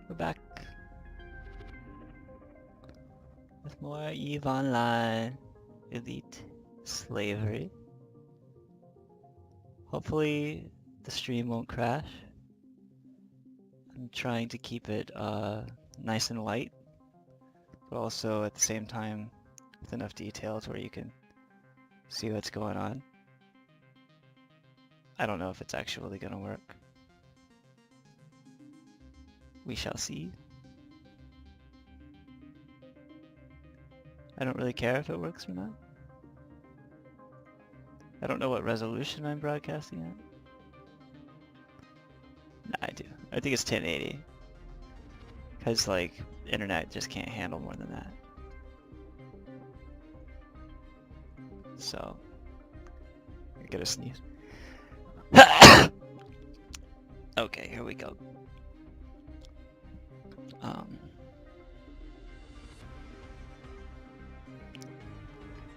We're back with more EVE Online Elite Slavery. Hopefully the stream won't crash. I'm trying to keep it nice and light, but also at the same time with enough details where you can see what's going on. I don't know if it's actually gonna work. We shall see. I don't really care if it works or not. I don't know what resolution I'm broadcasting at. Nah, I do. I think it's 1080. Because, like, internet just can't handle more than that. So, I gotta sneeze. Okay, here we go.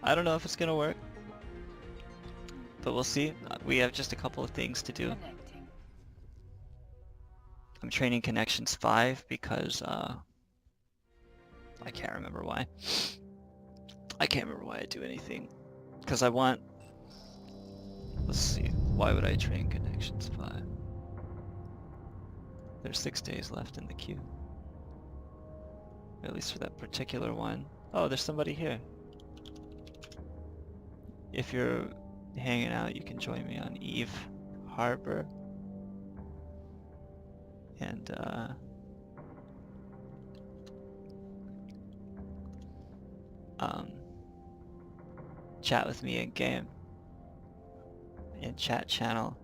I don't know if it's gonna work, but we'll see. We have just a couple of things to do. I'm training connections 5 because I can't remember why. I can't remember why I do anything. Because I want... Let's see. Why would I train connections 5? There's 6 days left in the queue. At least for that particular one. Oh, there's somebody here. If you're hanging out, you can join me on Eve Harbor. And, chat with me in game. In chat channel.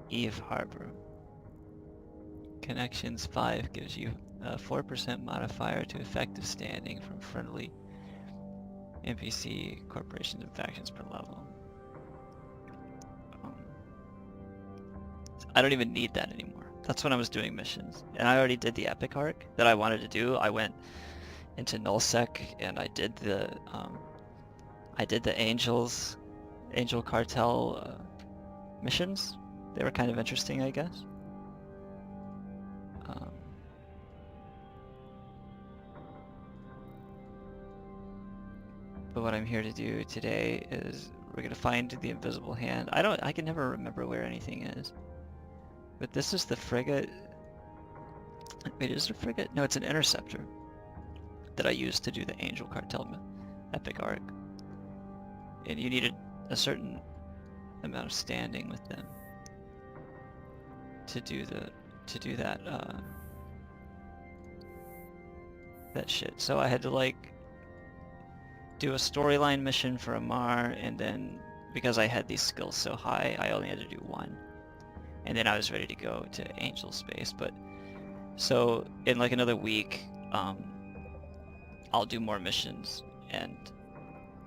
Eve Harbor. Connections 5 gives you a 4% modifier to effective standing from friendly NPC, corporations, and factions per level. I don't even need that anymore. That's when I was doing missions. And I already did the epic arc that I wanted to do. I went into nullsec and I did the Angel Cartel missions. They were kind of interesting, I guess. But what I'm here to do today is we're gonna find the invisible hand. I can never remember where anything is. But this is the frigate. Wait, is it a frigate? No, it's an interceptor that I used to do the Angel Cartel epic arc. And you needed a certain amount of standing with them to do that that shit. So I had to like do a storyline mission for Amar, and then because I had these skills so high, I only had to do one. And then I was ready to go to Angel Space. But so in like another week, I'll do more missions, and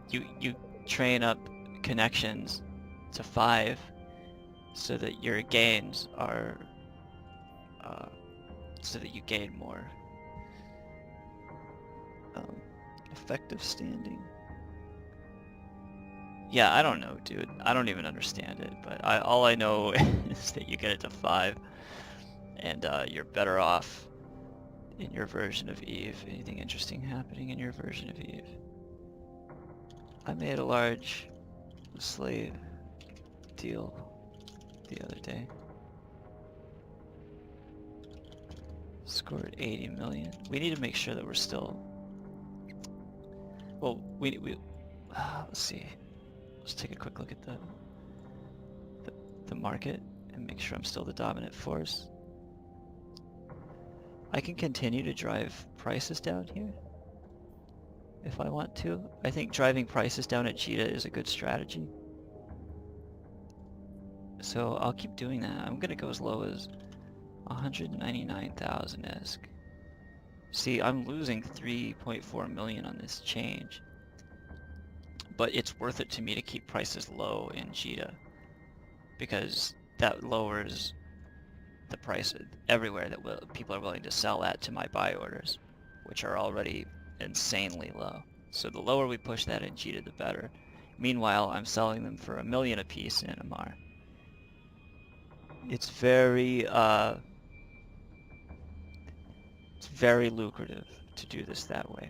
you train up connections to 5 so that your gains are so that you gain more effective standing. Yeah, I don't know, dude. I don't even understand it, but all I know is that you get it to 5, and you're better off in your version of Eve. Anything interesting happening in your version of Eve? I made a large slave deal the other day. Scored 80 million. We need to make sure that we're still... Well, we let's see. Let's take a quick look at the market and make sure I'm still the dominant force. I can continue to drive prices down here if I want to. I think driving prices down at Cheetah is a good strategy. So I'll keep doing that. I'm gonna go as low as 199,000 ESC. See, I'm losing 3.4 million on this change. But it's worth it to me to keep prices low in Jita, because that lowers the price everywhere that people are willing to sell at to my buy orders, which are already insanely low. So the lower we push that in Jita, the better. Meanwhile, I'm selling them for $1 million a piece in Amar. It's very very lucrative to do this that way.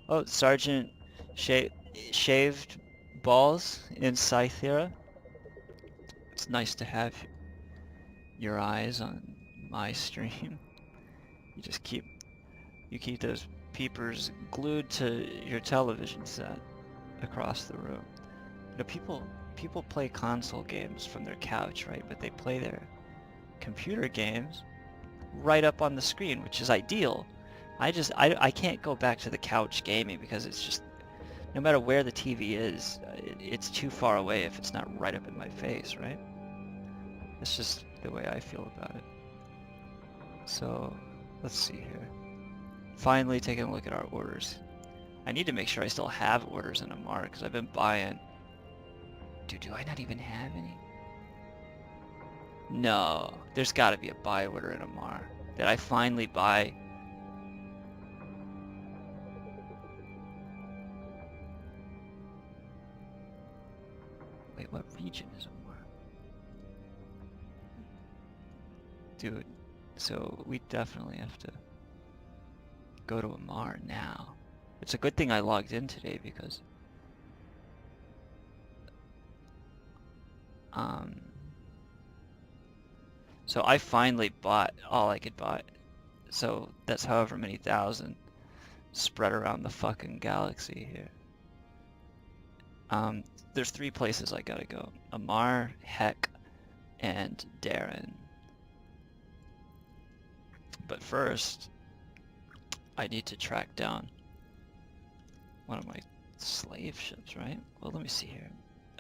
Oh, Sergeant shaved balls in Thera. It's nice to have your eyes on my stream. You just keep those peepers glued to your television set across the room. You know, people play console games from their couch, right? But they play their computer games right up on the screen, which is ideal. I can't go back to the couch gaming because it's just, no matter where the TV is, it's too far away if it's not right up in my face, right? It's just the way I feel about it. So, let's see here. Finally taking a look at our orders. I need to make sure I still have orders in Amar because I've been buying. Dude, do I not even have any? No, there's got to be a buy order in Amar. Did I finally buy? Wait, what region is Amar? Dude, so we definitely have to go to Amar now. It's a good thing I logged in today because so I finally bought all I could buy. So that's however many thousand spread around the fucking galaxy here. There's 3 places I gotta go. Amar, Heck, and Darren. But first, I need to track down one of my slave ships, right? Well, let me see here.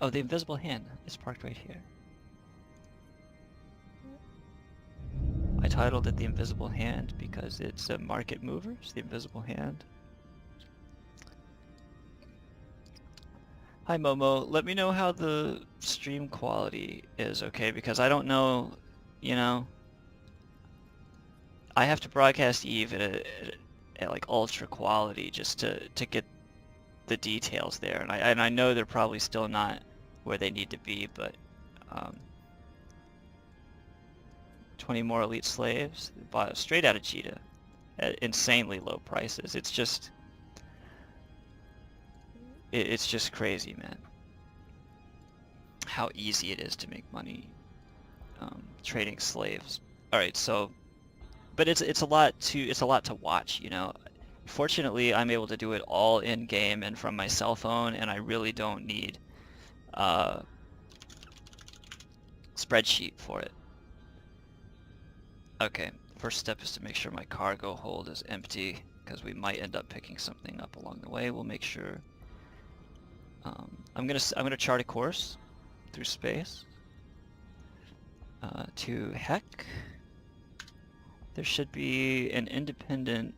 Oh, the Invisible Hand is parked right here. I titled it the Invisible Hand because it's a market mover. It's the Invisible Hand. Hi Momo, let me know how the stream quality is, okay? Because I don't know, you know, I have to broadcast Eve at like ultra quality just to get the details there, and I know they're probably still not where they need to be, but 20 more elite slaves bought straight out of Cheetah at insanely low prices. It's just crazy, man, how easy it is to make money trading slaves. All right, so but it's a lot to watch, you know. Fortunately, I'm able to do it all in game and from my cell phone, and I really don't need a spreadsheet for it. Okay, first step is to make sure my cargo hold is empty because we might end up picking something up along the way. We'll make sure. I'm gonna chart a course through space to Heck. There should be an independent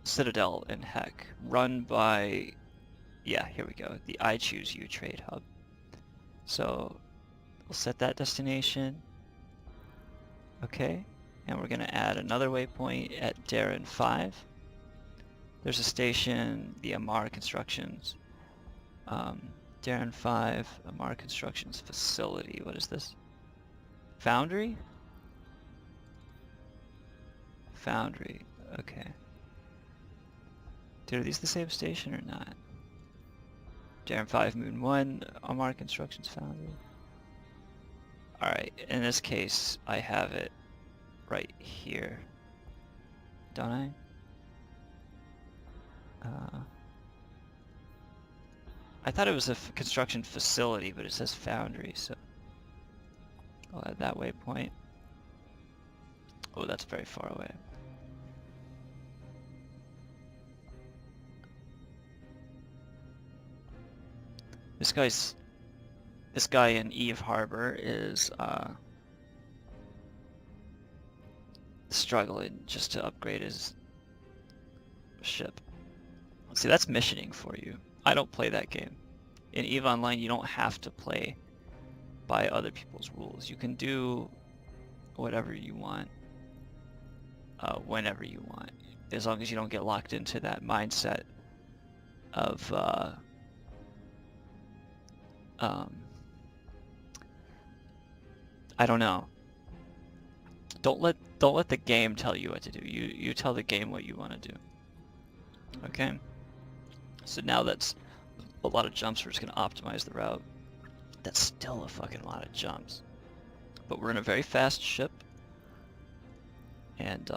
Citadel in Heck, run by, yeah, here we go, the I Choose You Trade Hub. So we'll set that destination. Okay, and we're gonna add another waypoint at Darren 5. There's a station, the Amar Constructions. Darren 5, Amar Constructions Facility. What is this? Foundry? Foundry, okay. Dude, are these the same station or not? Darren 5, Moon 1, Amar Constructions Foundry. Alright, in this case, I have it right here. Don't I? I thought it was a construction facility, but it says foundry, so I'll add that waypoint. Oh, that's very far away. This guy in Eve Harbor is struggling just to upgrade his ship. See, that's missioning for you. I don't play that game. In EVE Online, you don't have to play by other people's rules. You can do whatever you want, whenever you want, as long as you don't get locked into that mindset of I don't know. Don't let the game tell you what to do. You tell the game what you want to do. Okay? So now that's a lot of jumps. We're just going to optimize the route. That's still a fucking lot of jumps. But we're in a very fast ship. And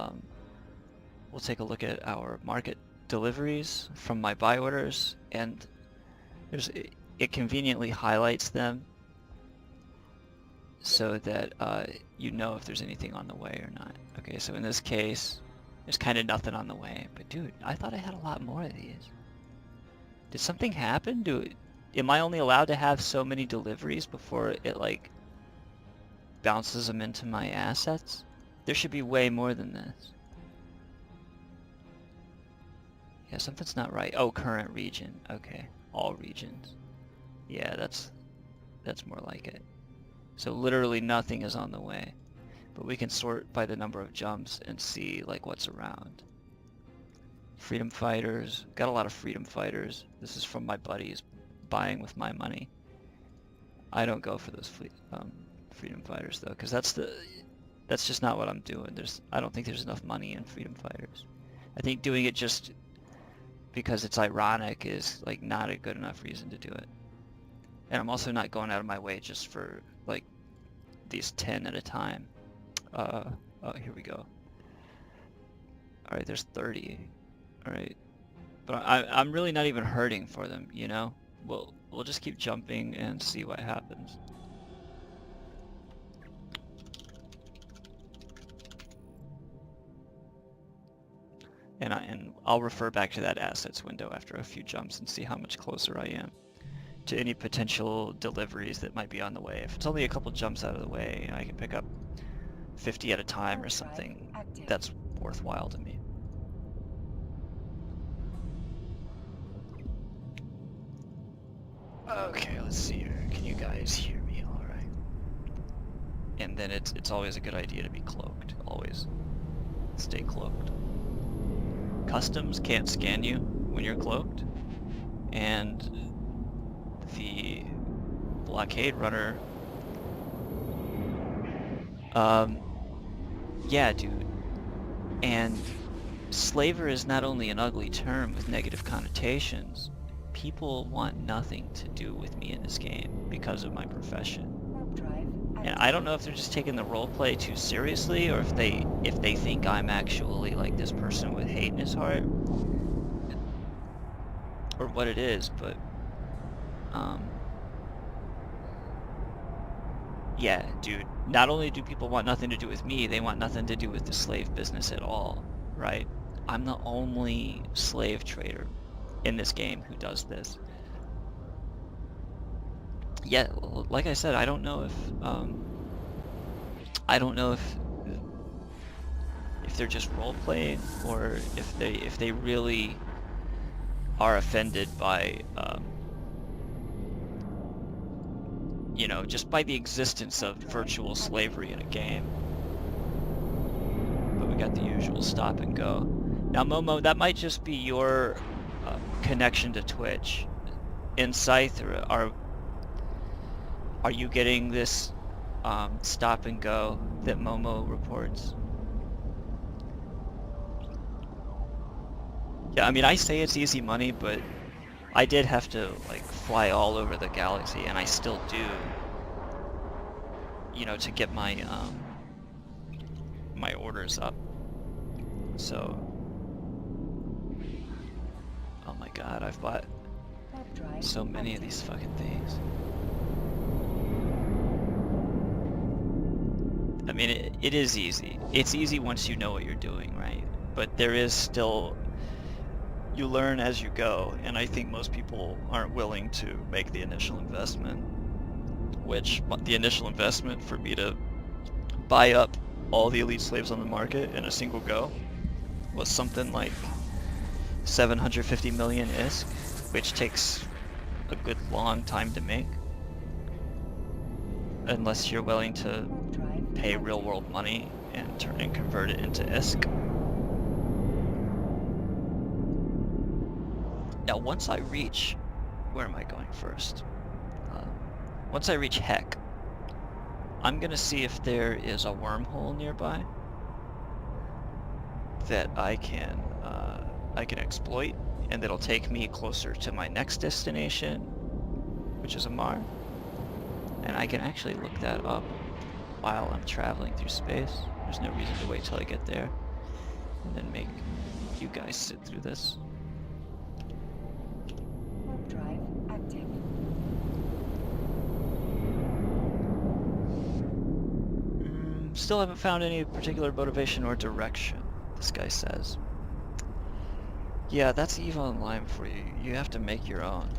we'll take a look at our market deliveries from my buy orders. And it conveniently highlights them so that you know if there's anything on the way or not. Okay, so in this case, there's kind of nothing on the way. But dude, I thought I had a lot more of these. Did something happen? Am I only allowed to have so many deliveries before it like bounces them into my assets? There should be way more than this. Yeah, something's not right. Oh, current region. Okay, all regions. Yeah, that's more like it. So literally nothing is on the way. But we can sort by the number of jumps and see like what's around. Freedom fighters. Got a lot of freedom fighters. This is from my buddies buying with my money. I don't go for those freedom fighters though, because that's just not what I'm doing. I don't think there's enough money in freedom fighters. I think doing it just because it's ironic is like not a good enough reason to do it. And I'm also not going out of my way just for like these 10 at a time. Oh, here we go. Alright, there's 30. Alright. But I'm really not even hurting for them, you know? We'll just keep jumping and see what happens. And I'll refer back to that assets window after a few jumps and see how much closer I am to any potential deliveries that might be on the way. If it's only a couple jumps out of the way, I can pick up 50 at a time or something. That's worthwhile to me. Okay, let's see here. Can you guys hear me all right? And then it's always a good idea to be cloaked. Always stay cloaked. Customs can't scan you when you're cloaked, and the blockade runner, yeah, dude. And slaver is not only an ugly term with negative connotations. People want nothing to do with me in this game because of my profession. And I don't know if they're just taking the roleplay too seriously, or if they think I'm actually like this person with hate in his heart, or what it is. But yeah, dude. Not only do people want nothing to do with me, they want nothing to do with the slave business at all, right? I'm the only slave trader in this game who does this. Yeah, like I said, I don't know if they're just role playing, or if they really are offended by you know, just by the existence of virtual slavery in a game. But we got the usual stop and go. Now, Momo, that might just be your connection to Twitch. In Scythe, are you getting this stop and go that Momo reports? Yeah, I mean, I say it's easy money, but I did have to like fly all over the galaxy, and I still do, you know, to get my my orders up. So, oh my god, I've bought so many of these fucking things. I mean, it is easy. It's easy once you know what you're doing, right? But there is still, you learn as you go, and I think most people aren't willing to make the initial investment, which the initial investment for me to buy up all the elite slaves on the market in a single go was something like 750 million ISK, which takes a good long time to make, unless you're willing to pay real world money and convert it into ISK. Now, once I reach, where am I going first? Once I reach Heck, I'm gonna see if there is a wormhole nearby that I can exploit, and that'll take me closer to my next destination, which is Amar. And I can actually look that up while I'm traveling through space. There's no reason to wait till I get there and then make you guys sit through this. Warp drive active. Still haven't found any particular motivation or direction, this guy says. Yeah, that's Eva Online for you. You have to make your own.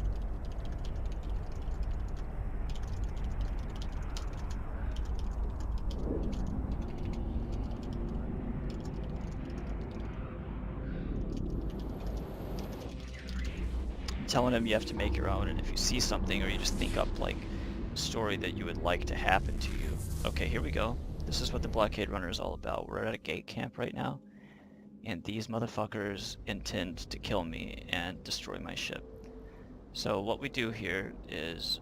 I'm telling him you have to make your own, and if you see something or you just think up like a story that you would like to happen to you. Okay, here we go. This is what the Blockade Runner is all about. We're at a gate camp right now, and these motherfuckers intend to kill me and destroy my ship. So what we do here is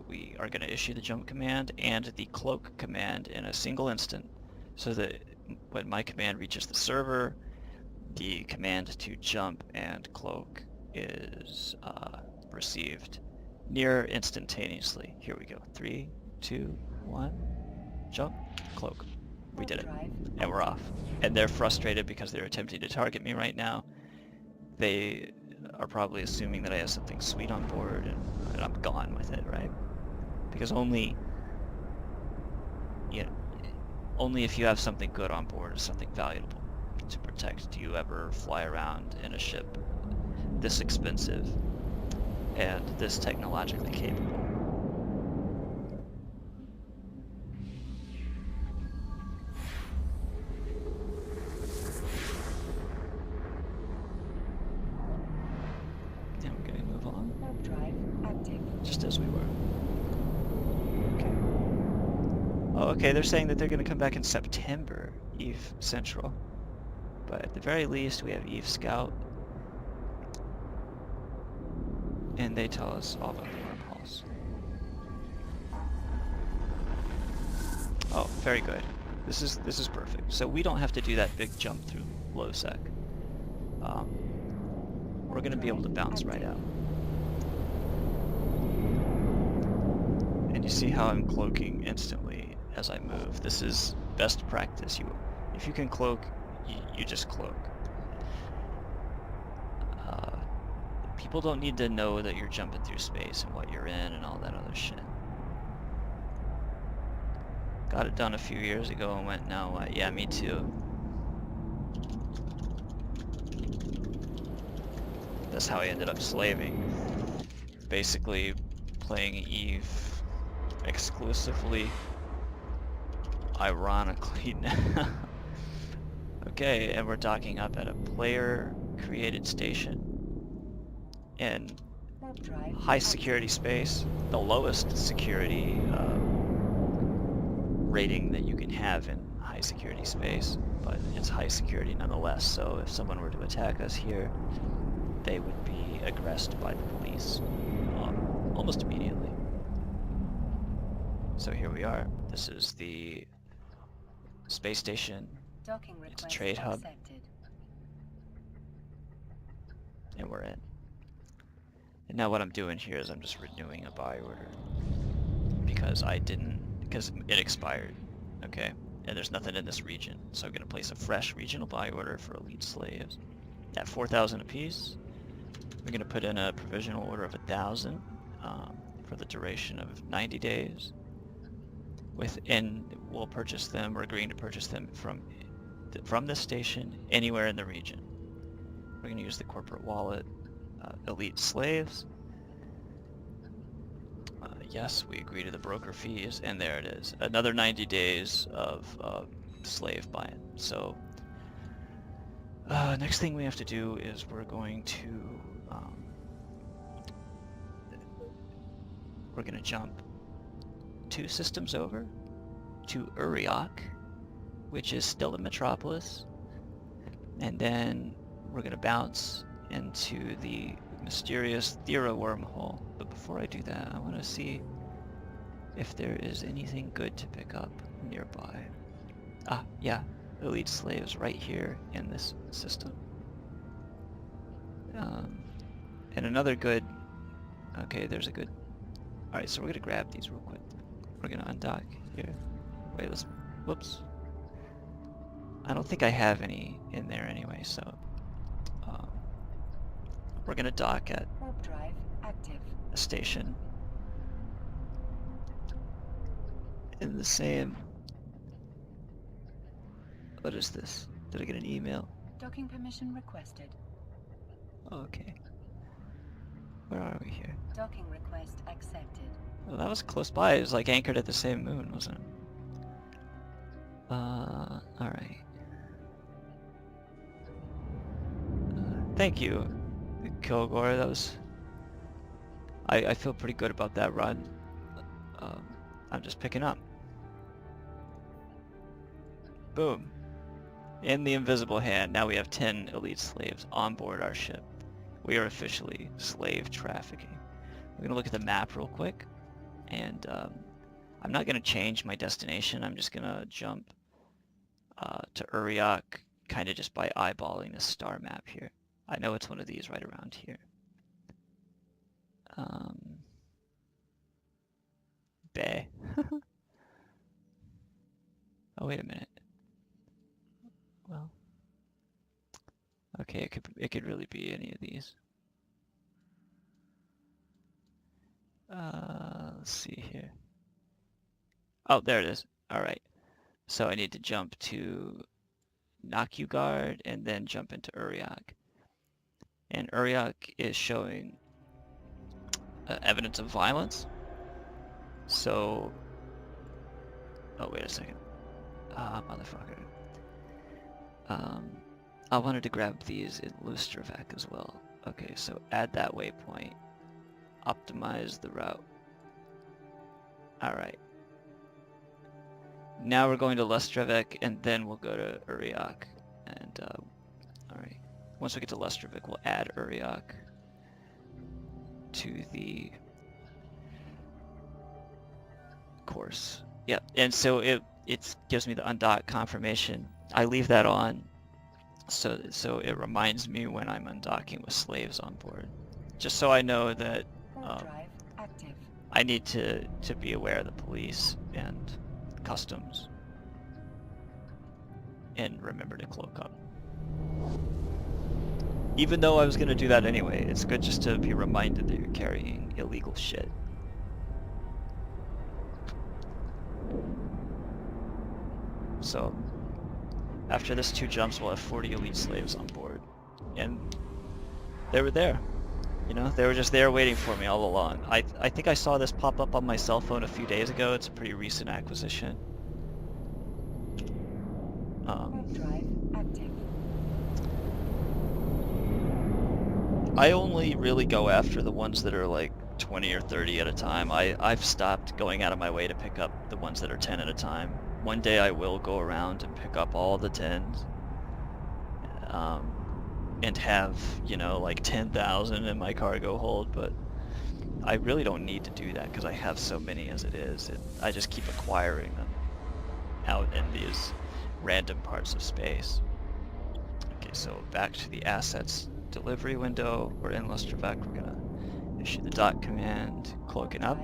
we are going to issue the jump command and the cloak command in a single instant, so that when my command reaches the server, the command to jump and cloak is received near instantaneously. Here we go. 3, 2, 1, jump, cloak. We did it, and we're off. And they're frustrated because they're attempting to target me right now. They are probably assuming that I have something sweet on board, and I'm gone with it, right? Because only if you have something good on board is something valuable to protect. Do you ever fly around in a ship this expensive and this technologically capable? Now we're going to move on. Warp drive active. Just as we were. Okay. Oh, okay, they're saying that they're going to come back in September, Eve Central. But at the very least, we have Eve Scout. And they tell us all about the wormholes. Oh, very good. This is perfect. So we don't have to do that big jump through low sec. We're going to be able to bounce right out. And you see how I'm cloaking instantly as I move. This is best practice. If you can cloak, you just cloak. People don't need to know that you're jumping through space and what you're in and all that other shit. Got it done a few years ago and went, no, yeah, me too. That's how I ended up slaving. Basically playing Eve exclusively, ironically now. Okay, and we're docking up at a player-created station in high security space, the lowest security rating that you can have in high security space, but it's high security nonetheless. So if someone were to attack us here, they would be aggressed by the police almost immediately. So here we are. This is the space station. It's a trade hub. And we're in. And now what I'm doing here is I'm just renewing a buy order because it expired, okay? And there's nothing in this region, so I'm gonna place a fresh regional buy order for elite slaves at 4,000 apiece. We're gonna put in a provisional order of 1,000 for the duration of 90 days. And we'll purchase them. We're agreeing to purchase them from this station anywhere in the region. We're gonna use the corporate wallet. Elite slaves. Yes, we agree to the broker fees, and there it is. Another 90 days of slave buy-in. So next thing we have to do is we're going to jump 2 systems over to Uriok, which is still in Metropolis, and then we're going to bounce into the mysterious Thera wormhole. But before I do that, I want to see if there is anything good to pick up nearby. Ah, yeah, elite slaves right here in this system. And another good, okay, there's a good, alright, so we're gonna grab these real quick. We're gonna undock here. Wait, let's, whoops. I don't think I have any in there anyway, so we're gonna dock at Warp drive active. a station in the same, what is this? Did I get an email? Docking permission requested. Oh, okay. Where are we here? Docking request accepted. Well, that was close by. It was like anchored at the same moon, wasn't it? Alright. Thank you, Kilgore. That was... I feel pretty good about that run. I'm just picking up. Boom. In the invisible hand, now we have 10 elite slaves on board our ship. We are officially slave trafficking. We're going to look at the map real quick. And I'm not going to change my destination. I'm just going to jump to Uriak, kind of just by eyeballing this star map here. I know it's one of these right around here. Bay. Oh, wait a minute. Well, okay, it could really be any of these. Let's see here. Oh, there it is. All right. So I need to jump to Nakugard and then jump into Uriak. And Uriak is showing evidence of violence. So, oh, wait a second. Ah, motherfucker. I wanted to grab these in Lustravec as well. Okay, so add that waypoint. Optimize the route. Alright. Now we're going to Lustravec, and then we'll go to Uriak. And, alright. Once we get to Lustravec, we'll add Uriak to the course. Yep, and so it gives me the undock confirmation. I leave that on so it reminds me when I'm undocking with slaves on board. Just so I know that Drive active. I need to be aware of the police and customs and remember to cloak up. Even though I was going to do that anyway, it's good just to be reminded that you're carrying illegal shit. So, after this 2 jumps, we'll have 40 elite slaves on board. And they were there. You know, they were just there waiting for me all along. I think I saw this pop up on my cell phone a few days ago. It's a pretty recent acquisition. Drive active. I only really go after the ones that are like 20 or 30 at a time. I've stopped going out of my way to pick up the ones that are 10 at a time. One day I will go around and pick up all the 10s. And have, you know, like 10,000 in my cargo hold, but I really don't need to do that because I have so many as it is. I just keep acquiring them out in these random parts of space. Okay, so back to the assets delivery window. We're in Lustravec. We're gonna issue the dock command, cloaking up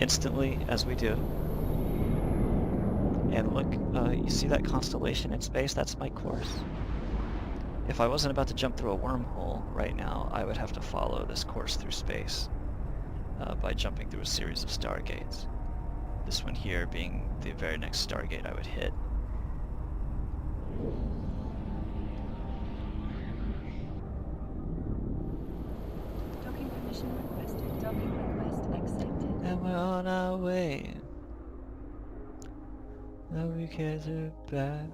instantly as we do. And look, you see that constellation in space? That's my course. If I wasn't about to jump through a wormhole right now, I would have to follow this course through space by jumping through a series of stargates. This one here being the very next stargate I would hit. Docking permission requested. Docking request accepted. And we're on our way. Now we can't turn back.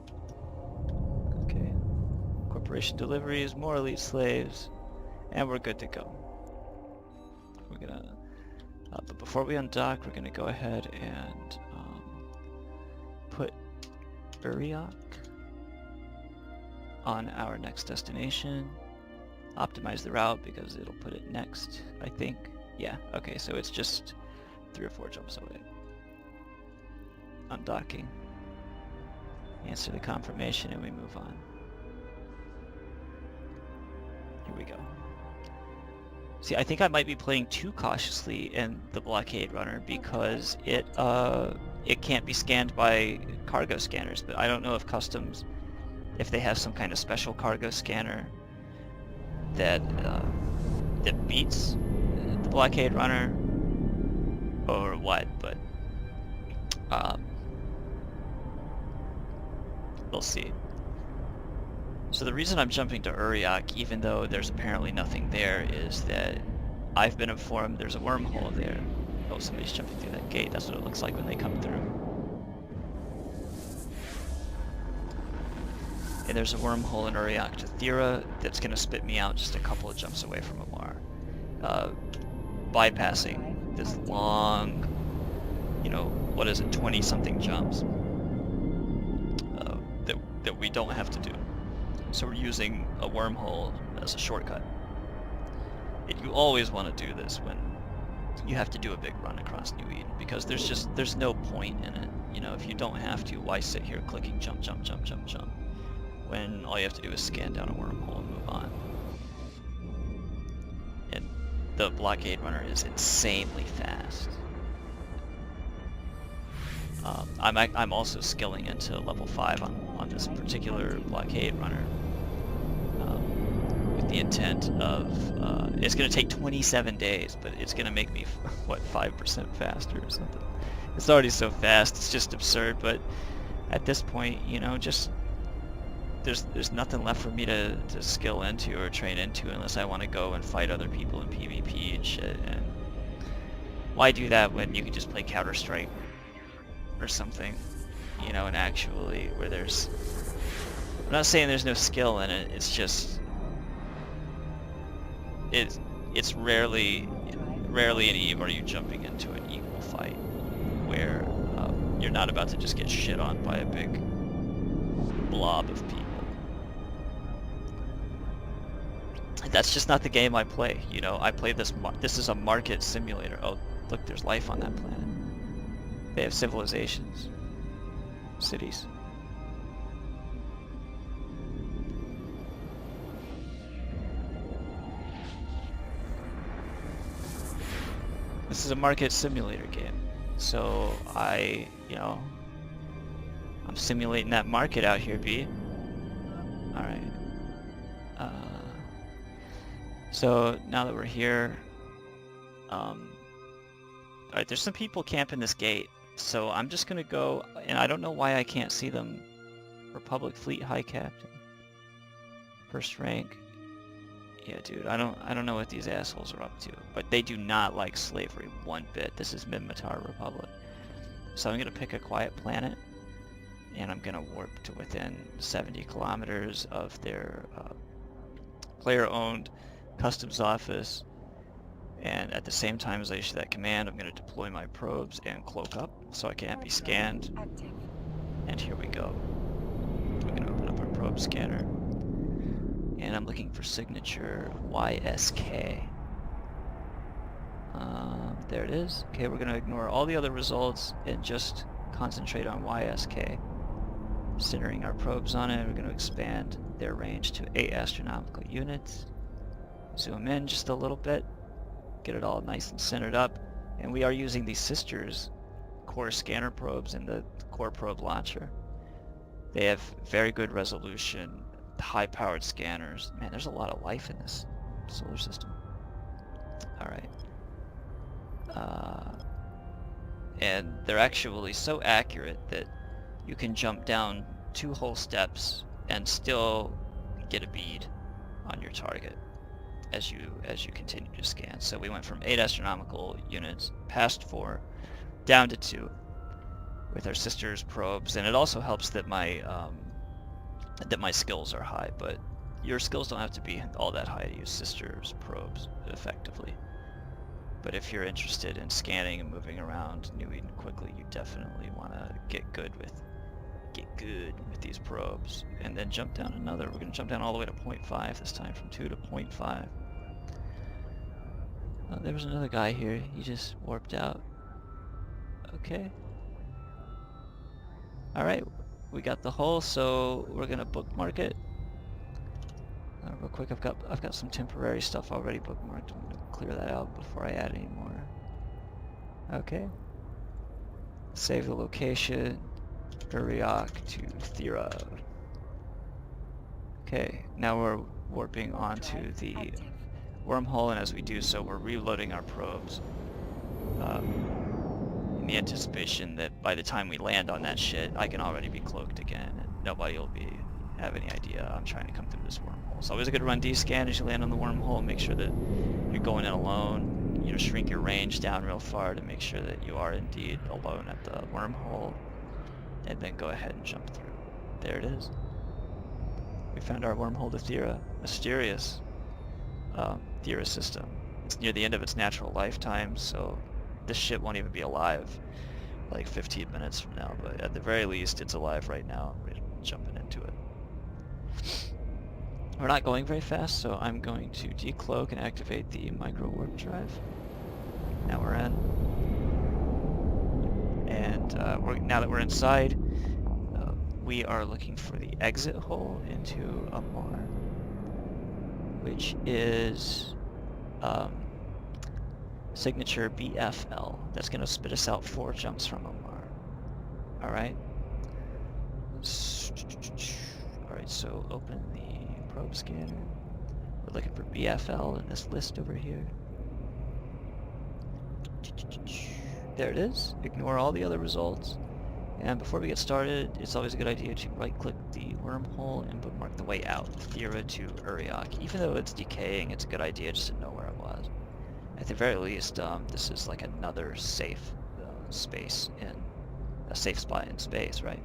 Okay. Corporation deliveries, more elite slaves, and we're good to go. We're gonna, but before we undock, we're gonna go ahead and put Uriak on our next destination. Optimize the route because it'll put it next, I think. Yeah, okay, so it's just 3 or 4 jumps away. Undocking. Answer the confirmation and we move on. Here we go. See, I think I might be playing too cautiously in the blockade runner because it can't be scanned by cargo scanners, but I don't know if customs, if they have some kind of special cargo scanner that that beats the blockade runner or what, but we'll see. So the reason I'm jumping to Uriak, even though there's apparently nothing there, is that I've been informed there's a wormhole there. Oh, somebody's jumping through that gate. That's what it looks like when they come through. And there's a wormhole in Uriak to Thera that's going to spit me out just a couple of jumps away from Amar. Bypassing this long, you know, what is it, 20-something jumps that we don't have to do. So we're using a wormhole as a shortcut. And you always want to do this when you have to do a big run across New Eden, because there's no point in it. You know, if you don't have to, why sit here clicking jump, jump, jump, jump, jump, when all you have to do is scan down a wormhole and move on. And the blockade runner is insanely fast. I'm also skilling into level 5 on this particular blockade runner with the intent of it's going to take 27 days, but it's going to make me what, 5% faster or something. It's already so fast, it's just absurd. But at this point, you know, just there's nothing left for me to skill into or train into unless I want to go and fight other people in PvP and shit. And why do that when you can just play Counter-Strike or something, you know, and actually where there's, I'm not saying there's no skill in it, it's just it's rarely in EVE are you jumping into an equal fight where you're not about to just get shit on by a big blob of people. That's just not the game I play, you know. I play this is a market simulator. Oh, look, there's life on that planet. They have civilizations, cities. This is a market simulator game, so I'm simulating that market out here, B. All right. So now that we're here, all right, there's some people camping this gate. So I'm just gonna go, and I don't know why I can't see them. Republic Fleet High Captain, first rank. Yeah, dude, I don't know what these assholes are up to, but they do not like slavery one bit. This is Minmatar Republic. So I'm gonna pick a quiet planet, and I'm gonna warp to within 70 kilometers of their player-owned customs office. And at the same time as I issue that command, I'm going to deploy my probes and cloak up so I can't be scanned. And here we go. We're going to open up our probe scanner. And I'm looking for signature YSK. There it is. Okay, we're going to ignore all the other results and just concentrate on YSK. Centering our probes on it, we're going to expand their range to 8 astronomical units. Zoom in just a little bit. Get it all nice and centered up, and we are using the sisters core scanner probes in the core probe launcher. They have very good resolution, high-powered scanners. Man, there's a lot of life in this solar system. All right, and they're actually so accurate that you can jump down 2 whole steps and still get a bead on your target as you continue to scan. So we went from 8 astronomical units past 4 down to 2 with our sisters probes, and it also helps that my skills are high, but your skills don't have to be all that high to use sisters probes effectively. But if you're interested in scanning and moving around New Eden quickly, you definitely want to get good with these probes, and then jump down another. We're going to jump down all the way to 0.5 this time, from 2 to 0.5. There was another guy here. He just warped out. Okay. Alright, we got the hole, so we're gonna bookmark it. Real quick, I've got some temporary stuff already bookmarked. I'm gonna clear that out before I add any more. Okay. Save the location. Uriok to Thera. Okay, now we're warping onto the wormhole, and as we do so, we're reloading our probes. In the anticipation that by the time we land on that shit, I can already be cloaked again, and nobody will have any idea I'm trying to come through this wormhole. It's always good to run D-scan as you land on the wormhole, and make sure that you're going in alone. You know, shrink your range down real far to make sure that you are indeed alone at the wormhole, and then go ahead and jump through. There it is. We found our wormhole to Thera. Mysterious Thera system. It's near the end of its natural lifetime, so this shit won't even be alive like 15 minutes from now, but at the very least it's alive right now. We're jumping into it. We're not going very fast, so I'm going to decloak and activate the micro warp drive. Now we're in. And now that we're inside, we are looking for the exit hole into Amar, which is signature BFL. That's going to spit us out 4 jumps from Amar. Alright? Alright, so open the probe scanner. We're looking for BFL in this list over here. There it is. Ignore all the other results. And before we get started, it's always a good idea to right-click the wormhole and bookmark the way out, Thera to Uriok. Even though it's decaying, it's a good idea just to know where it was. At the very least, this is like another safe space in a safe spot in space, right?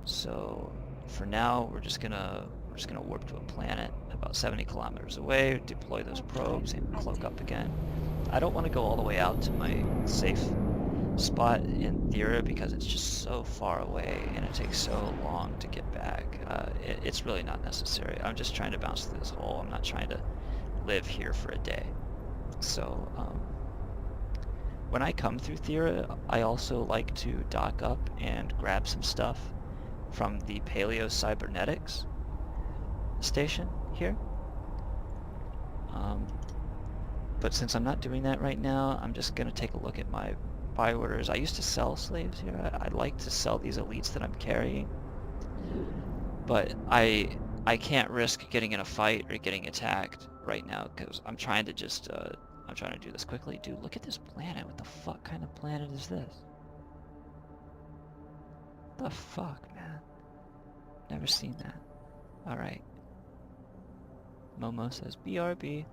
So for now, we're just gonna warp to a planet about 70 kilometers away, deploy those probes, and cloak up again. I don't want to go all the way out to my safe spot in Thera because it's just so far away and it takes so long to get back. It's really not necessary. I'm just trying to bounce through this hole. I'm not trying to live here for a day. So when I come through Thera, I also like to dock up and grab some stuff from the Paleo Cybernetics station here. But since I'm not doing that right now, I'm just going to take a look at my buy orders. I used to sell slaves here. I'd like to sell these elites that I'm carrying, but I can't risk getting in a fight or getting attacked right now because I'm trying to just I'm trying to do this quickly. Dude, look at this planet. What the fuck kind of planet is this? What the fuck, man? Never seen that. Alright. Momo says BRB.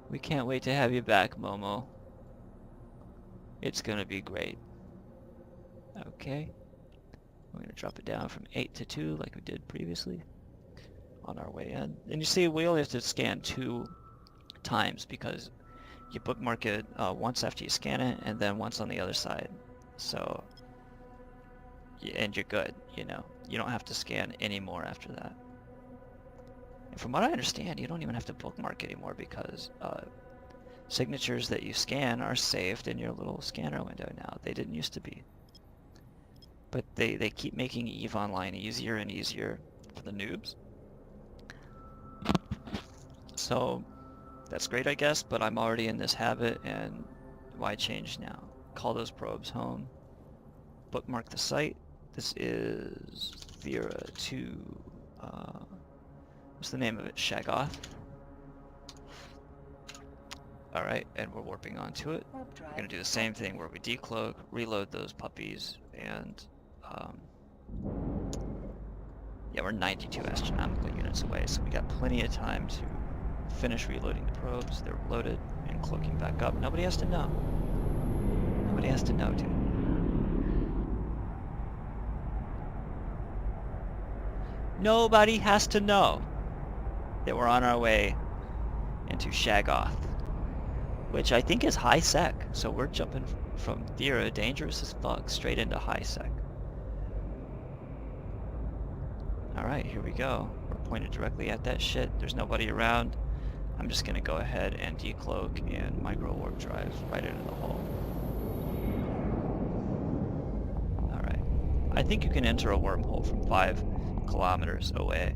We can't wait to have you back, Momo. It's gonna be great. Okay. We're gonna drop it down from 8 to 2 like we did previously on our way in. And you see, we only have to scan 2 times because you bookmark it once after you scan it and then once on the other side. So, and you're good, you know. You don't have to scan any more after that. And from what I understand, you don't even have to bookmark anymore because signatures that you scan are saved in your little scanner window now. They didn't used to be. But they keep making EVE Online easier and easier for the noobs. So that's great, I guess, but I'm already in this habit, and why change now? Call those probes home. Bookmark the site. This is Thera to, what's the name of it? Shaggoth. Alright, and we're warping onto it. We're going to do the same thing where we decloak, reload those puppies, and yeah, we're 92 astronomical units away, so we got plenty of time to finish reloading the probes. They're loaded and cloaking back up. Nobody has to know. Nobody has to know, dude. Nobody has to know that we're on our way into Shaggoth, which I think is high sec. So we're jumping from Thera, dangerous as fuck, straight into high sec. Alright, here we go. We're pointed directly at that shit. There's nobody around. I'm just gonna go ahead and decloak and micro warp drive right into the hull. Alright. I think you can enter a wormhole from 5 kilometers away.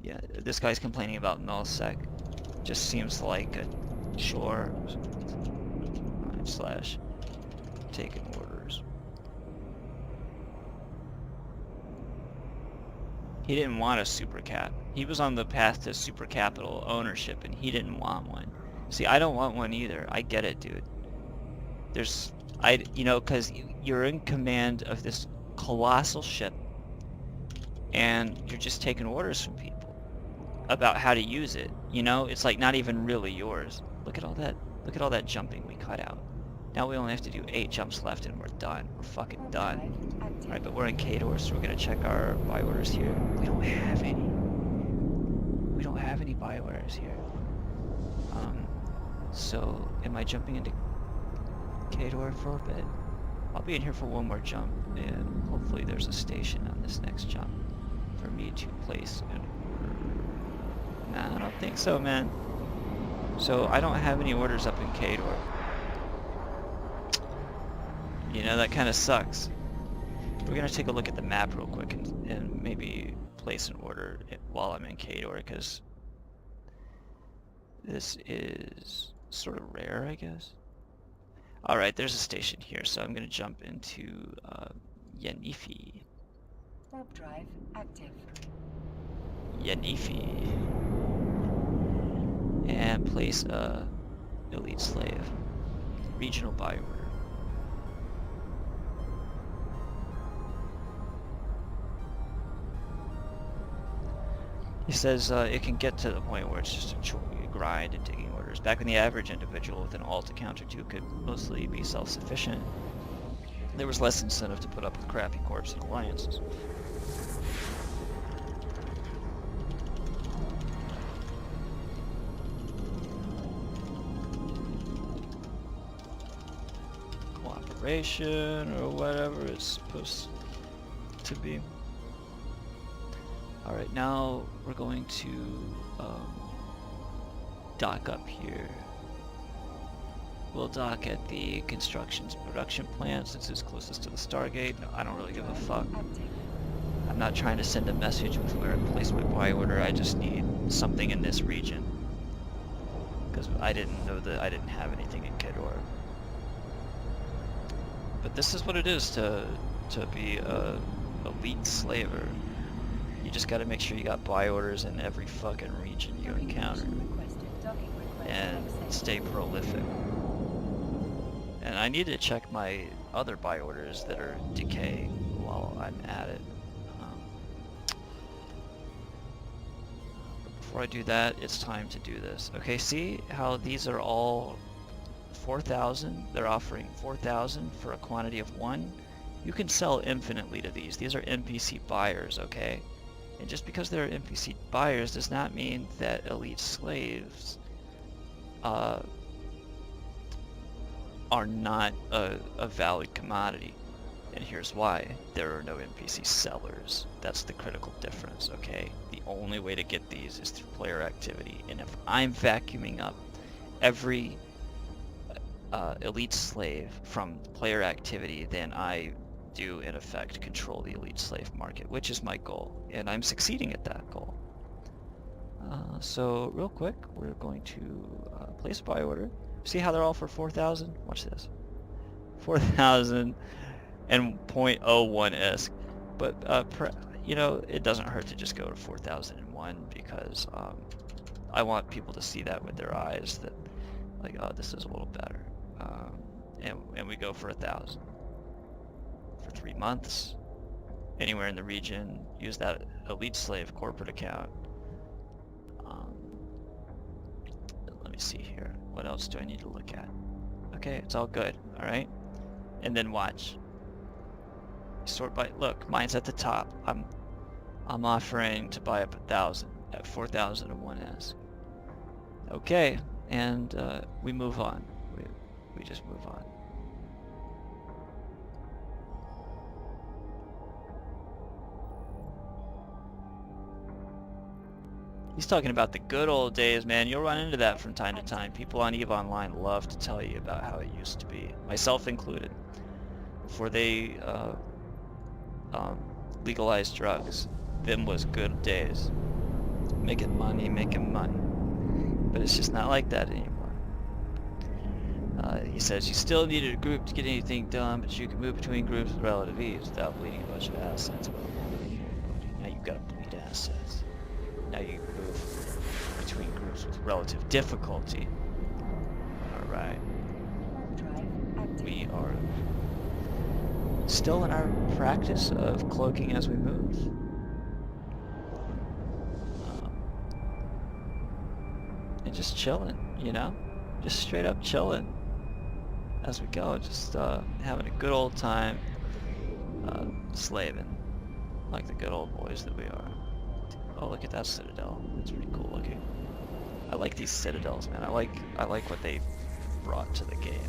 Yeah, this guy's complaining about nullsec. Just seems like a chore. Slash taking orders. He didn't want a super cap. He was on the path to super capital ownership and he didn't want one. See, I don't want one either. I get it, dude. You know, cause you're in command of this colossal ship and you're just taking orders from people about how to use it. You know, it's like not even really yours. Look at all that jumping we cut out. Now we only have to do 8 jumps left and we're done. We're fucking done. Alright, but we're in Kor, so we're gonna check our buy orders here. We don't have any. We don't have any buy orders here. So am I jumping into Kor for a bit? I'll be in here for one more jump, and hopefully there's a station on this next jump for me to place an order. Nah, I don't think so, man. So I don't have any orders up in Kor. You know, that kind of sucks. We're going to take a look at the map real quick and maybe place an order while I'm in Kor, because this is sort of rare, I guess. Alright, there's a station here, so I'm going to jump into Yanifi. Warp drive active. Yanifi. And place a elite slave. Regional buy order. He says it can get to the point where it's just a grind and taking orders. Back when the average individual with an alt account or two could mostly be self-sufficient, there was less incentive to put up with crappy corps and alliances. Cooperation, or whatever it's supposed to be. Alright, now we're going to dock up here. We'll dock at the construction's production plant since it's closest to the Stargate. No, I don't really give a fuck. I'm not trying to send a message with where to place my buy order. I just need something in this region. Because I didn't know that I didn't have anything in Kor. But this is what it is to be a elite slaver. You just gotta make sure you got buy orders in every fucking region you encounter. And stay prolific. And I need to check my other buy orders that are decaying while I'm at it. But before I do that, it's time to do this. Okay, see how these are all 4,000? They're offering 4,000 for a quantity of 1. You can sell infinitely to these. These are NPC buyers, okay? And just because they're NPC buyers does not mean that elite slaves are not a valid commodity. And here's why. There are no NPC sellers. That's the critical difference, okay? The only way to get these is through player activity. And if I'm vacuuming up every elite slave from player activity, then I do in effect control the elite slave market, which is my goal, and I'm succeeding at that goal. So real quick, we're going to place a buy order. See how they're all for 4,000? Watch this. 4,000 and 0.01 but you know, it doesn't hurt to just go to 4,001 because I want people to see that with their eyes, that like, oh, this is a little better. And we go for 1,000 for 3 months, anywhere in the region. Use that elite slave corporate account. Let me see here. What else do I need to look at? Okay, it's all good. All right, and then watch. Sort by. Look, mine's at the top. I'm offering to buy up 1,000 at 4,001 Okay, and we move on. We just move on. He's talking about the good old days, man. You'll run into that from time to time. People on EVE Online love to tell you about how it used to be, myself included. Before they legalized drugs, them was good days. Making money. But it's just not like that anymore. He says you still needed a group to get anything done, but you can move between groups with relative ease without bleeding a bunch of assets. Now you've got to bleed assets. Now you can move between groups with relative difficulty. Alright. We are still in our practice of cloaking as we move. And just chilling, you know? Just straight up chilling as we go, just having a good old time slaving like the good old boys that we are. Oh, look at that citadel. That's pretty cool looking. I like these citadels, man. I like what they brought to the game.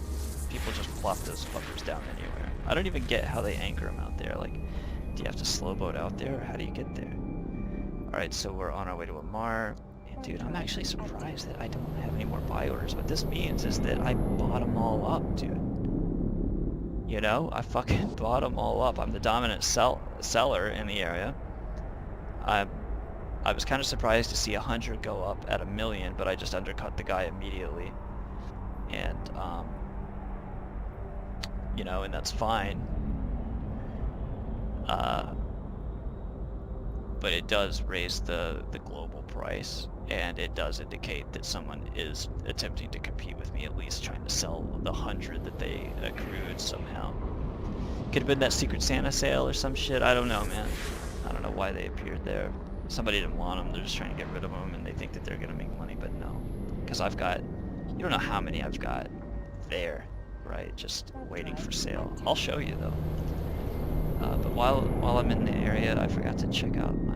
People just plop those fuckers down anywhere. I don't even get how they anchor them out there. Like, do you have to slow boat out there, or how do you get there? Alright, so we're on our way to Amar. And dude, I'm actually surprised that I don't have any more buy orders. What this means is that I bought them all up, dude. You know? I fucking bought them all up. I'm the dominant seller in the area. I was kind of surprised to see 100 go up at 1 million, but I just undercut the guy immediately. And, you know, and that's fine. But it does raise the global price, and it does indicate that someone is attempting to compete with me, at least trying to sell the 100 that they accrued somehow. Could have been that Secret Santa sale or some shit, I don't know, man. I don't know why they appeared there. Somebody didn't want them, they're just trying to get rid of them, and they think that they're gonna make money, but no. Because I've got, you don't know how many I've got there, right? Just waiting for sale. I'll show you though. But while I'm in the area, I forgot to check out my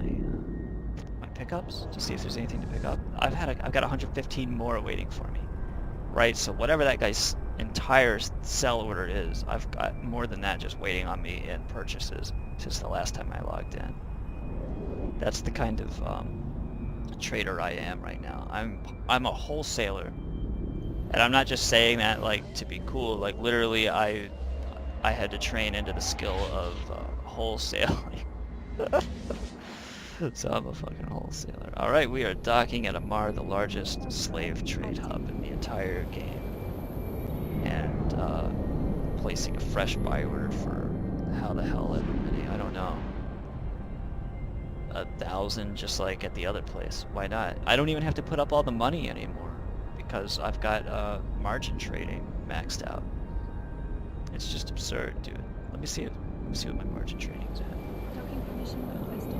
pickups to see if there's anything to pick up. I've got 115 more waiting for me, right? So whatever that guy's entire sell order is, I've got more than that just waiting on me in purchases since the last time I logged in. That's the kind of trader I am right now. I'm a wholesaler, and I'm not just saying that like to be cool. Like literally, I had to train into the skill of wholesaling. So I'm a fucking wholesaler. Alright, we are docking at Amar, the largest slave trade hub in the entire game. And placing a fresh buy order for how the hell ever many, I don't know. 1,000, just like at the other place. Why not? I don't even have to put up all the money anymore because I've got margin trading maxed out. It's just absurd, dude. Let me see what my margin trading's at. Docking permission requested.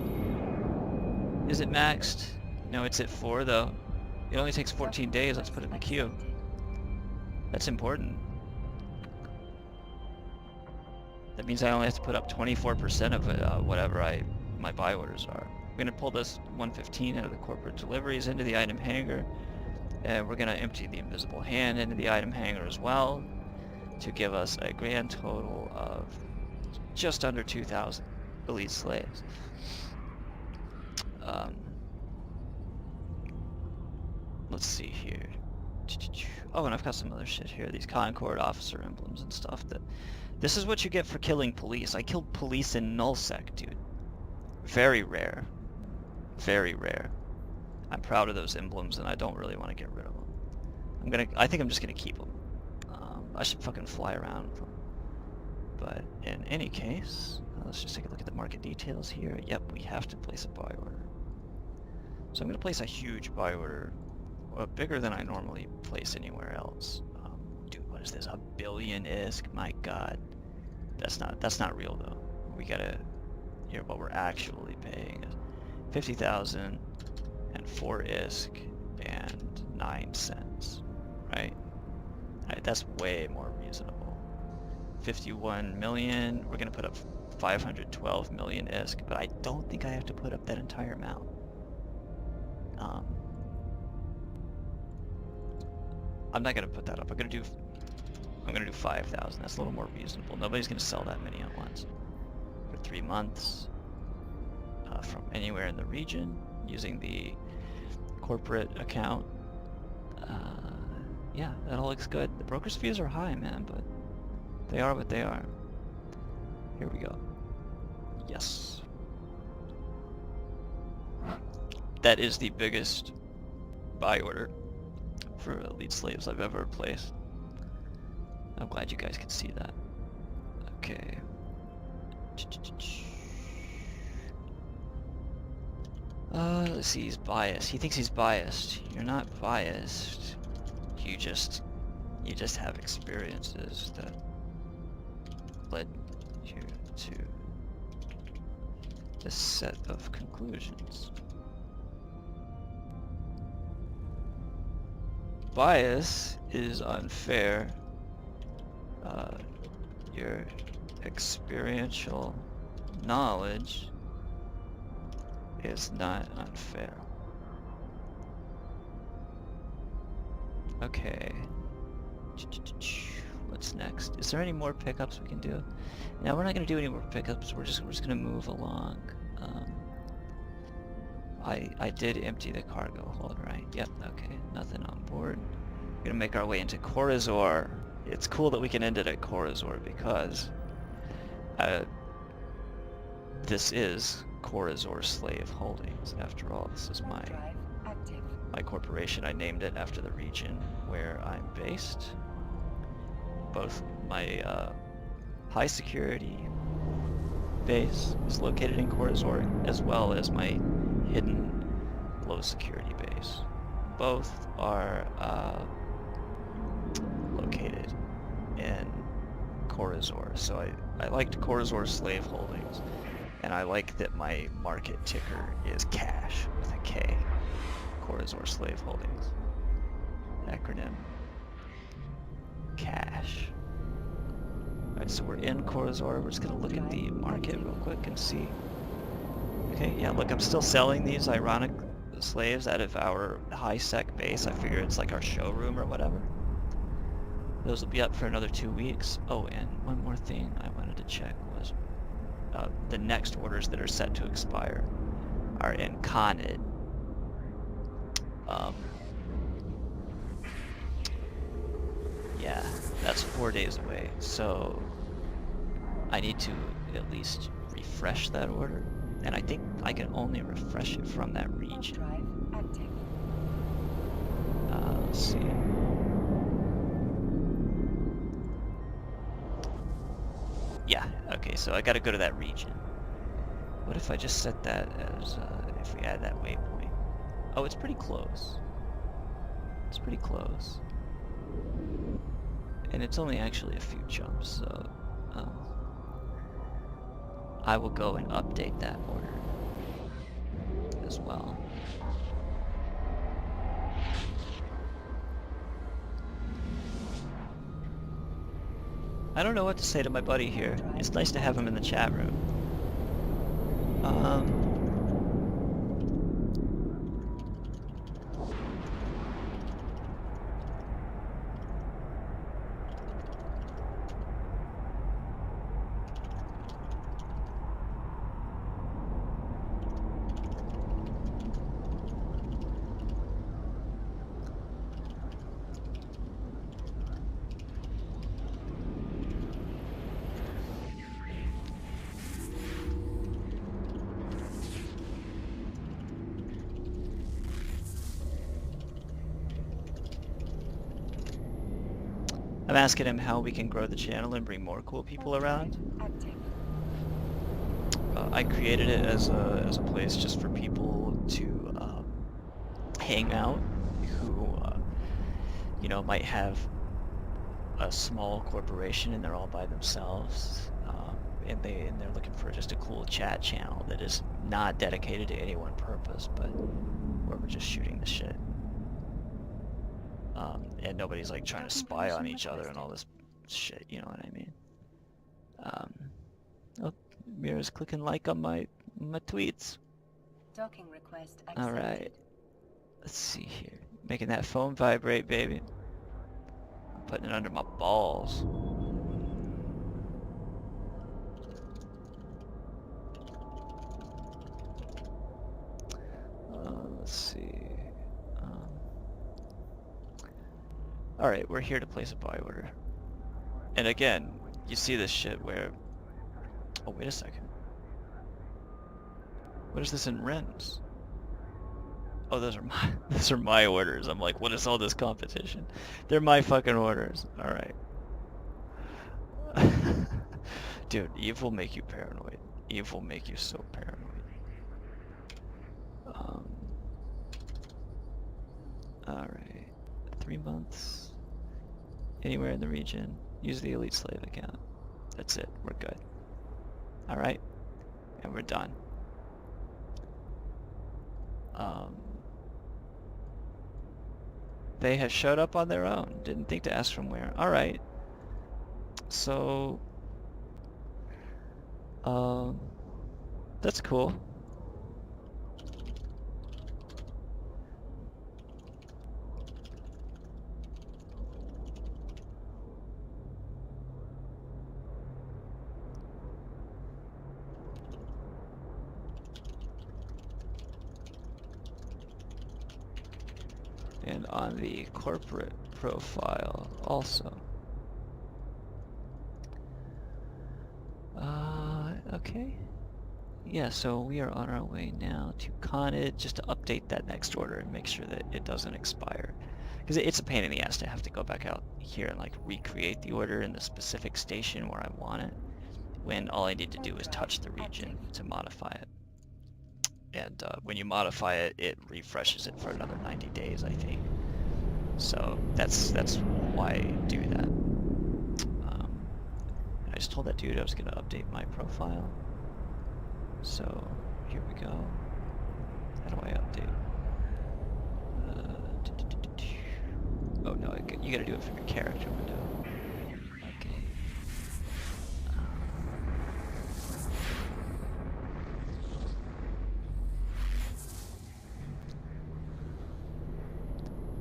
Is it maxed? No, it's at 4 though. It only takes 14 days. Let's put it in the queue. That's important. That means I only have to put up 24% of whatever my buy orders are. We're gonna pull this 115 out of the corporate deliveries into the item hangar, and we're gonna empty the invisible hand into the item hangar as well, to give us a grand total of just under 2,000 elite slaves. Let's see here. Oh, and I've got some other shit here. These Concord officer emblems and stuff. This is what you get for killing police. I killed police in nullsec, dude. Very rare. Very rare. I'm proud of those emblems, and I don't really want to get rid of them. I think I'm just gonna keep them. I should fucking fly around with them. But in any case, let's just take a look at the market details here. Yep, we have to place a buy order. So I'm going to place a huge buy order, bigger than I normally place anywhere else. Dude, what is this? 1 billion ISK? My God, that's not real though. We gotta hear what we're actually paying. 50,000 and 4 ISK and 9 cents, right? Alright, that's way more reasonable. 51 million, we're gonna put up 512 million ISK, but I don't think I have to put up that entire amount. I'm not gonna put that up. I'm gonna do 5,000. That's a little more reasonable. Nobody's gonna sell that many at once. For 3 months, from anywhere in the region, using the corporate account. Yeah, that all looks good. The broker's fees are high, man, but they are what they are. Here we go. Yes. That is the biggest buy order for elite slaves I've ever placed. I'm glad you guys can see that. Okay. Let's see, he's biased. He thinks he's biased. You're not biased. You just have experiences that led you to this set of conclusions. Bias is unfair. Your experiential knowledge is not unfair. Okay. What's next? Is there any more pickups we can do? No, we're not gonna do any more pickups. We're just gonna move along. I did empty the cargo hold, right? Yep. Okay. Nothing on board. We're gonna make our way into Kor-Azor. It's cool that we can end it at Kor-Azor because this is Kor-Azor Slave Holdings. After all, this is my corporation. I named it after the region where I'm based. Both my high security base is located in Kor-Azor, as well as my hidden low security base. Both are located in Kor-Azor. So I liked Kor-Azor Slave Holdings, and I like that my market ticker is cash with a K. Kor-Azor Slave Holdings. Acronym cash. Alright, so we're in Kor-Azor. We're just gonna look at the market real quick and see. Okay, yeah, look, I'm still selling these ironic slaves out of our high sec base. I figure it's like our showroom or whatever. Those will be up for another 2 weeks. Oh, and one more thing I wanted to check was the next orders that are set to expire are in Khanid. Yeah, that's 4 days away, so I need to at least refresh that order, and I think I can only refresh it from that region. Let's see. Yeah, okay, so I gotta go to that region. What if I just set that as, if we add that waypoint? Oh, it's pretty close. It's pretty close. And it's only actually a few jumps, so I will go and update that order as well. I don't know what to say to my buddy here. It's nice to have him in the chat room. I'm asking him how we can grow the channel and bring more cool people around. I created it as a place just for people to hang out who you know, might have a small corporation and they're all by themselves, and they're looking for just a cool chat channel that is not dedicated to any one purpose, but where we're just shooting the shit. And nobody's like trying to spy on each other and all this shit, you know what I mean? Oh, Mira's clicking like on my tweets. Docking request accepted. Alright. Let's see here. Making that phone vibrate, baby. I'm putting it under my balls. Let's see. Alright, we're here to place a buy order. And again, you see this shit where... Oh, wait a second. What is this in RENs? Oh, those are my those are my orders. I'm like, what is all this competition? They're my fucking orders. Alright. Dude, Eve will make you paranoid. Eve will make you so paranoid. Alright. 3 months. Anywhere in the region. Use the Elite Slave account. That's it. We're good. Alright. And we're done. They have showed up on their own. Didn't think to ask from where. Alright. So... that's cool. And on the corporate profile also. Okay. Yeah, so we are on our way now to Conid just to update that next order and make sure that it doesn't expire. Because it's a pain in the ass to have to go back out here and like recreate the order in the specific station where I want it, when all I need to do is touch the region to modify it. And when you modify it, it refreshes it for another 90 days, I think. So that's why I do that. And I just told that dude I was going to update my profile. So here we go. How do I update? Oh no, you gotta do it from your character window. Okay.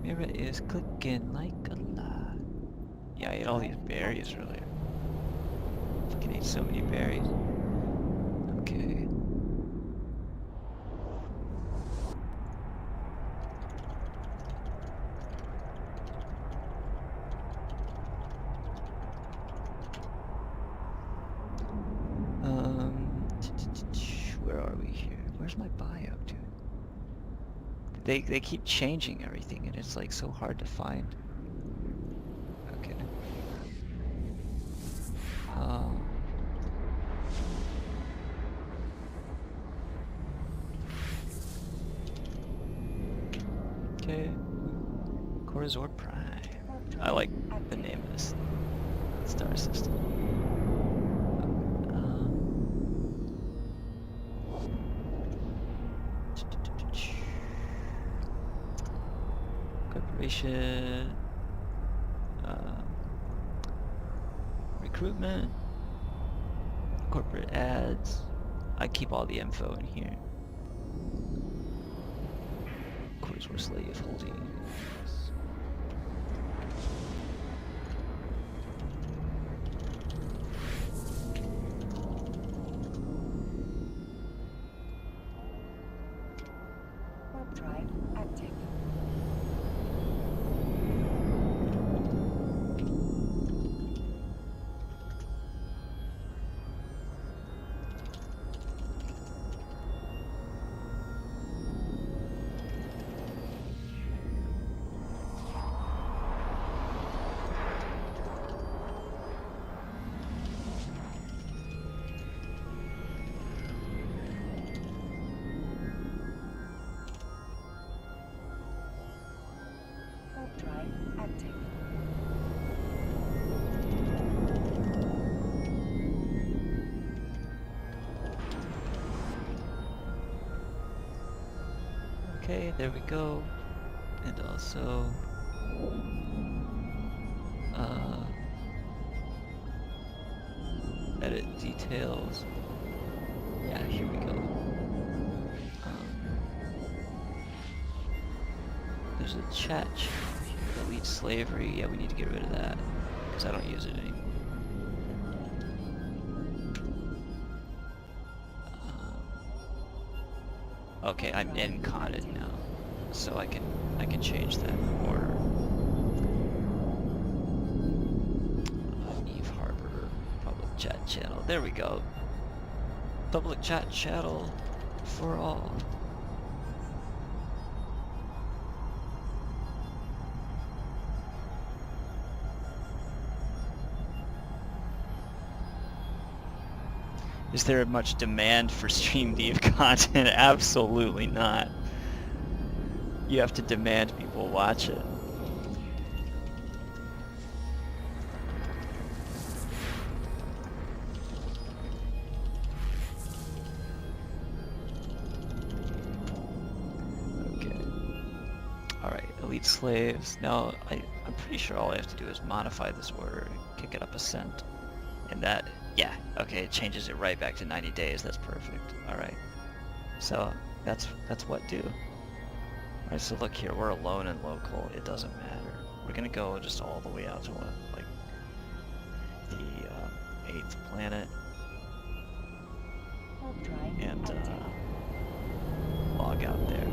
Mira is clicking like a lot. Yeah, I ate all these berries earlier. Fucking ate so many berries. Okay. Where are we here? Where's my bio, dude? They keep changing everything and it's like so hard to find. Okay. Okay. Kor-Azor Prime. I like the name of this star system. Corporation. Recruitment. Corporate ads. I keep all the info in here. Kor-Azor Slave Holdings. Warp drive active. Warp drive active. Okay, there we go. And also, edit details. Yeah, here we go. There's a chat here. Elite slavery. Yeah, we need to get rid of that because I don't use it anymore. Okay, I'm in Conid now, so I can change that order. channel. There we go. Public chat channel for all. Is there much demand for Stream Deep content? Absolutely not. You have to demand people watch it. Okay. Alright, elite slaves. Now, I'm pretty sure all I have to do is modify this order, kick it up a cent. And that, yeah, okay, it changes it right back to 90 days. That's perfect. Alright. So, that's what do. Alright, so look here, we're alone and local. It doesn't matter. We're gonna go just all the way out to what, like, the 8th planet. Warp drive And, active. log out there.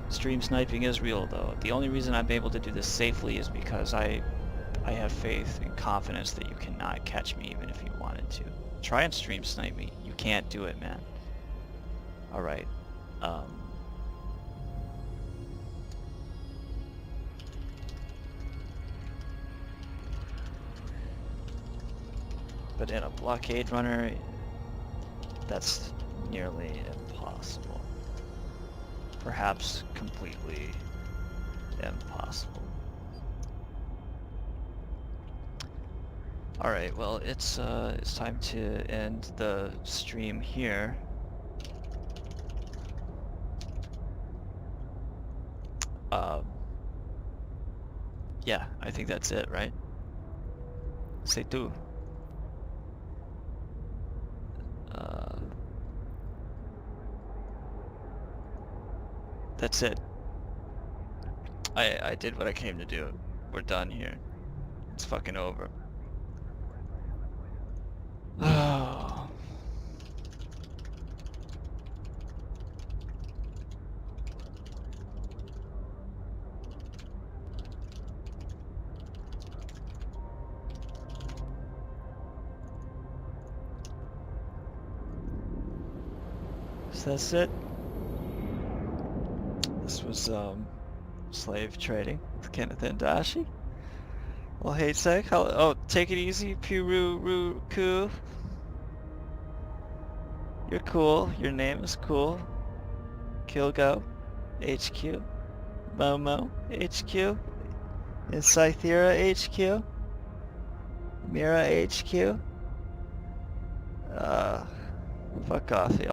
Stream sniping is real though. The only reason I'm able to do this safely is because I have faith and confidence that you cannot catch me even if you wanted to. Try and stream snipe me. You can't do it, man. Alright. But in a blockade runner, that's nearly impossible. Perhaps completely impossible. Alright, well it's time to end the stream here. Yeah, I think that's it, right? C'est tout. That's it. I did what I came to do. We're done here. It's fucking over. Oh. So that's it. This was slave trading with Kenneth and Dashi. Well, hey Sek, oh, take it easy, Piru-ru-ku. You're cool. Your name is cool. Kilgo, HQ. Momo, HQ. And Thera, HQ. Mira, HQ. Fuck off, y'all.